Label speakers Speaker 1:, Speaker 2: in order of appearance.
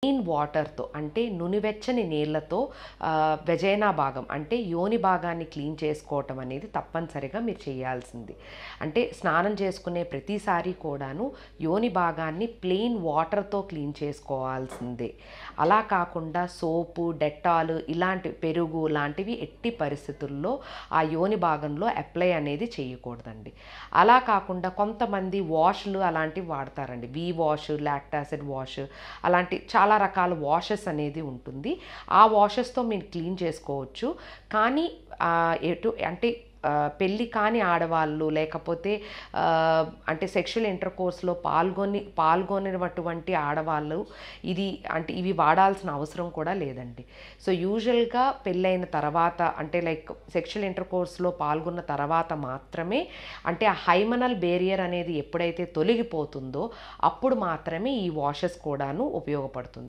Speaker 1: Clean వాటర్‌తో అంటే నునివెచ్చని నీళ్ళతో వెజైనా భాగం అంటే యోని భాగాన్ని క్లీన్ చేసుకోవటం అనేది తప్పనిసరిగా మీరు చేయాల్సింది. అంటే స్నానం చేసుకునే ప్రతిసారి కూడాను యోని భాగాన్ని ప్లెయిన్ వాటర్‌తో క్లీన్ చేసుకోవాల్సిందే. అలా కాకుండా సోపు, డెటాల్ ఇలాంటి పెరుగు లాంటివి ఎట్టి పరిస్థితుల్లో ఆ యోని భాగంలో అప్లై అనేది చేయకూడదండి. అలా కాకుండా కొంతమంది వాష్‌లు అలాంటివి వాడతారండి. వీ వాష్, లాక్టాసిడ్ వాష్ అలాంటి చాలా రకాల వాషెస్ అనేది ఉంటుంది. ఆ వాషెస్‌తో మీరు క్లీన్ చేసుకోవచ్చు. కానీ అంటే పెళ్లి కాని ఆడవాళ్ళు లేకపోతే అంటే సెక్షువల్ ఇంటర్‌కోర్స్‌లో పాల్గొనినటువంటి ఆడవాళ్ళు అంటే ఇవి వాడాల్సిన అవసరం కూడా లేదండి. సో యూజువల్‌గా పెళ్ళైన తర్వాత అంటే లైక్ సెక్షువల్ ఇంటర్‌కోర్స్‌లో పాల్గొన్న తర్వాత మాత్రమే అంటే ఆ హైమనల్ బేరియర్ అనేది ఎప్పుడైతే తొలగిపోతుందో అప్పుడు మాత్రమే ఈ వాషెస్ కూడాను ఉపయోగపడుతుంది.